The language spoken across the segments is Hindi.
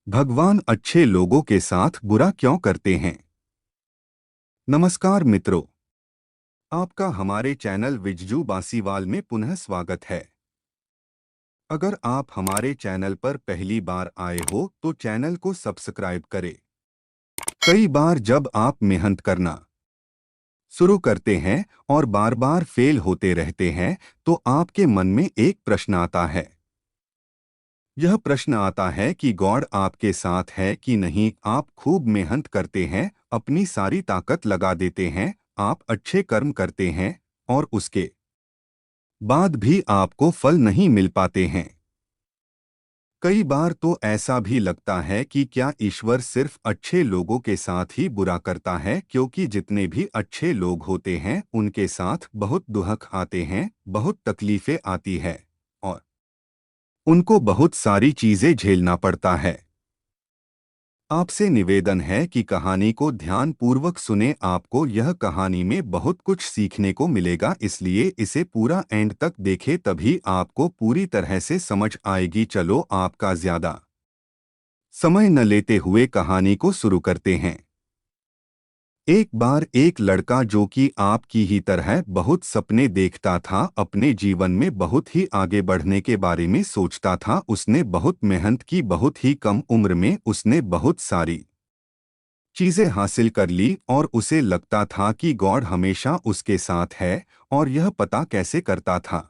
भगवान अच्छे लोगों के साथ बुरा क्यों करते हैं। नमस्कार मित्रों, आपका हमारे चैनल विजजू बासीवाल में पुनः स्वागत है। अगर आप हमारे चैनल पर पहली बार आए हो तो चैनल को सब्सक्राइब करें। कई बार जब आप मेहनत करना शुरू करते हैं और बार बार फेल होते रहते हैं तो आपके मन में एक प्रश्न आता है। यह प्रश्न आता है कि गॉड आपके साथ है कि नहीं। आप खूब मेहनत करते हैं, अपनी सारी ताकत लगा देते हैं, आप अच्छे कर्म करते हैं और उसके बाद भी आपको फल नहीं मिल पाते हैं। कई बार तो ऐसा भी लगता है कि क्या ईश्वर सिर्फ अच्छे लोगों के साथ ही बुरा करता है, क्योंकि जितने भी अच्छे लोग होते हैं उनके साथ बहुत दुख आते हैं, बहुत तकलीफें आती है और उनको बहुत सारी चीजें झेलना पड़ता है। आपसे निवेदन है कि कहानी को ध्यान पूर्वक सुने। आपको यह कहानी में बहुत कुछ सीखने को मिलेगा, इसलिए इसे पूरा एंड तक देखें, तभी आपको पूरी तरह से समझ आएगी। चलो आपका ज्यादा समय न लेते हुए कहानी को शुरू करते हैं। एक बार एक लड़का जो कि आपकी ही तरह बहुत सपने देखता था, अपने जीवन में बहुत ही आगे बढ़ने के बारे में सोचता था। उसने बहुत मेहनत की, बहुत ही कम उम्र में उसने बहुत सारी चीजें हासिल कर ली और उसे लगता था कि गॉड हमेशा उसके साथ है। और यह पता कैसे करता था?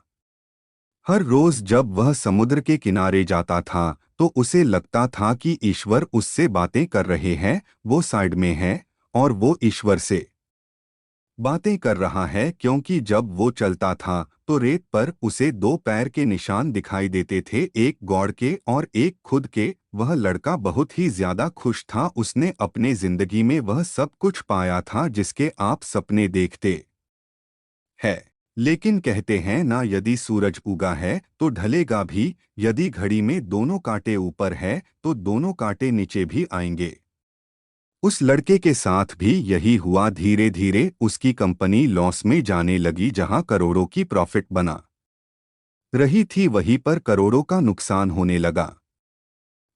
हर रोज जब वह समुद्र के किनारे जाता था तो उसे लगता था कि ईश्वर उससे बातें कर रहे हैं, वो साइड में है और वो ईश्वर से बातें कर रहा है, क्योंकि जब वो चलता था तो रेत पर उसे दो पैर के निशान दिखाई देते थे, एक गॉड के और एक खुद के। वह लड़का बहुत ही ज्यादा खुश था, उसने अपने जिंदगी में वह सब कुछ पाया था जिसके आप सपने देखते है। लेकिन कहते हैं ना, यदि सूरज उगा है तो ढलेगा भी, यदि घड़ी में दोनों कांटे ऊपर है तो दोनों कांटे नीचे भी आएंगे। उस लड़के के साथ भी यही हुआ। धीरे धीरे उसकी कंपनी लॉस में जाने लगी। जहां करोड़ों की प्रॉफिट बना रही थी वहीं पर करोड़ों का नुकसान होने लगा।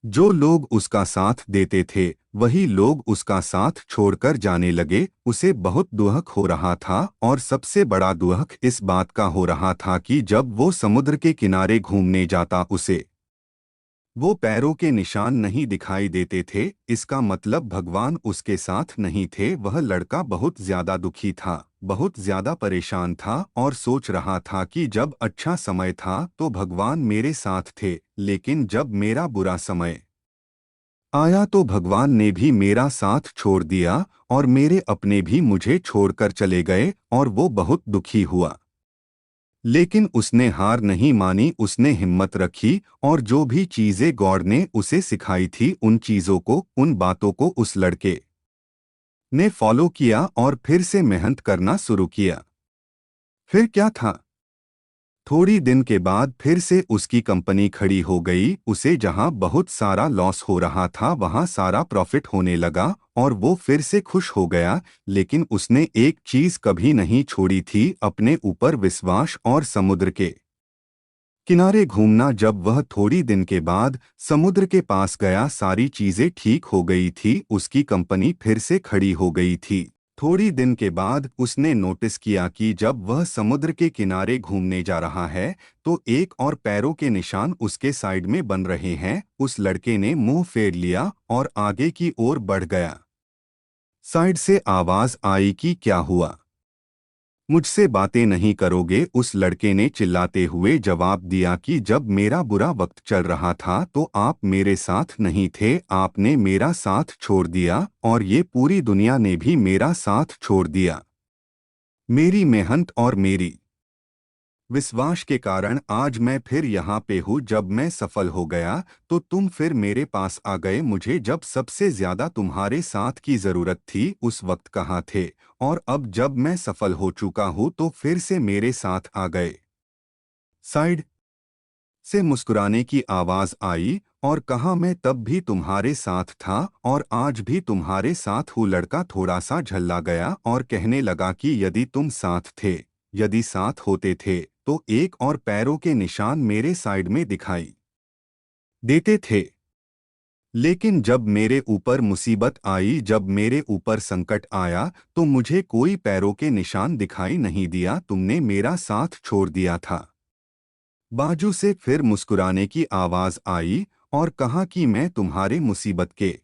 जो लोग उसका साथ देते थे वही लोग उसका साथ छोड़कर जाने लगे। उसे बहुत दुख हो रहा था और सबसे बड़ा दुख इस बात का हो रहा था कि जब वो समुद्र के किनारे घूमने जाता उसे वो पैरों के निशान नहीं दिखाई देते थे। इसका मतलब भगवान उसके साथ नहीं थे। वह लड़का बहुत ज्यादा दुखी था, बहुत ज्यादा परेशान था और सोच रहा था कि जब अच्छा समय था तो भगवान मेरे साथ थे, लेकिन जब मेरा बुरा समय आया तो भगवान ने भी मेरा साथ छोड़ दिया और मेरे अपने भी मुझे छोड़कर चले गए और वो बहुत दुखी हुआ। लेकिन उसने हार नहीं मानी, उसने हिम्मत रखी और जो भी चीजें गॉड ने उसे सिखाई थी उन चीजों को, उन बातों को उस लड़के ने फॉलो किया और फिर से मेहनत करना शुरू किया। फिर क्या था? थोड़ी दिन के बाद फिर से उसकी कंपनी खड़ी हो गई। उसे जहां बहुत सारा लॉस हो रहा था वहां सारा प्रॉफिट होने लगा और वो फिर से खुश हो गया। लेकिन उसने एक चीज कभी नहीं छोड़ी थी, अपने ऊपर विश्वास और समुद्र के किनारे घूमना। जब वह थोड़ी दिन के बाद समुद्र के पास गया, सारी चीजें ठीक हो गई थी, उसकी कंपनी फिर से खड़ी हो गई थी। थोड़ी दिन के बाद उसने नोटिस किया कि जब वह समुद्र के किनारे घूमने जा रहा है तो एक और पैरों के निशान उसके साइड में बन रहे हैं। उस लड़के ने मुंह फेर लिया और आगे की ओर बढ़ गया। साइड से आवाज आई कि क्या हुआ, मुझसे बातें नहीं करोगे? उस लड़के ने चिल्लाते हुए जवाब दिया कि जब मेरा बुरा वक्त चल रहा था तो आप मेरे साथ नहीं थे, आपने मेरा साथ छोड़ दिया और ये पूरी दुनिया ने भी मेरा साथ छोड़ दिया। मेरी मेहनत और मेरी विश्वास के कारण आज मैं फिर यहाँ पे हूँ। जब मैं सफल हो गया तो तुम फिर मेरे पास आ गए। मुझे जब सबसे ज्यादा तुम्हारे साथ की जरूरत थी उस वक्त कहाँ थे? और अब जब मैं सफल हो चुका हूँ तो फिर से मेरे साथ आ गए। साइड से मुस्कुराने की आवाज आई और कहा, मैं तब भी तुम्हारे साथ था और आज भी तुम्हारे साथ हूँ। लड़का थोड़ा सा झल्ला गया और कहने लगा कि यदि तुम साथ थे, यदि साथ होते थे तो एक और पैरों के निशान मेरे साइड में दिखाई देते थे। लेकिन जब मेरे ऊपर मुसीबत आई, जब मेरे ऊपर संकट आया, तो मुझे कोई पैरों के निशान दिखाई नहीं दिया। तुमने मेरा साथ छोड़ दिया था। बाजू से फिर मुस्कुराने की आवाज आई और कहा कि मैं तुम्हारे मुसीबत के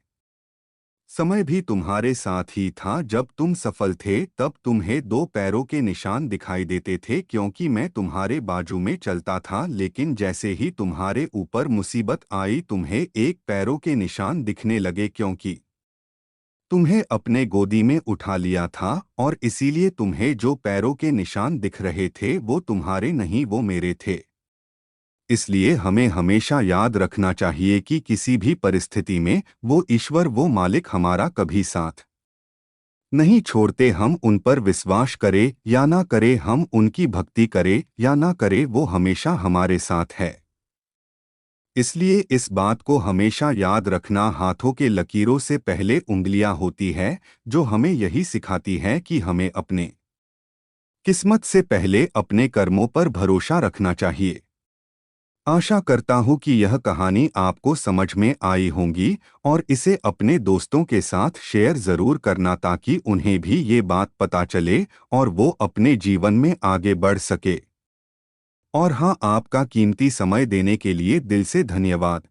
समय भी तुम्हारे साथ ही था। जब तुम सफल थे तब तुम्हें दो पैरों के निशान दिखाई देते थे, क्योंकि मैं तुम्हारे बाजू में चलता था। लेकिन जैसे ही तुम्हारे ऊपर मुसीबत आई, तुम्हें एक पैरों के निशान दिखने लगे, क्योंकि तुम्हें अपने गोदी में उठा लिया था। और इसीलिए तुम्हें जो पैरों के निशान दिख रहे थे वो तुम्हारे नहीं, वो मेरे थे। इसलिए हमें हमेशा याद रखना चाहिए कि किसी भी परिस्थिति में वो ईश्वर, वो मालिक हमारा कभी साथ नहीं छोड़ते। हम उन पर विश्वास करें या ना करें, हम उनकी भक्ति करें या ना करें, वो हमेशा हमारे साथ है। इसलिए इस बात को हमेशा याद रखना, हाथों के लकीरों से पहले उंगलियां होती है, जो हमें यही सिखाती है कि हमें अपने किस्मत से पहले अपने कर्मों पर भरोसा रखना चाहिए। आशा करता हूँ कि यह कहानी आपको समझ में आई होगी और इसे अपने दोस्तों के साथ शेयर ज़रूर करना, ताकि उन्हें भी ये बात पता चले और वो अपने जीवन में आगे बढ़ सके। और हाँ, आपका कीमती समय देने के लिए दिल से धन्यवाद।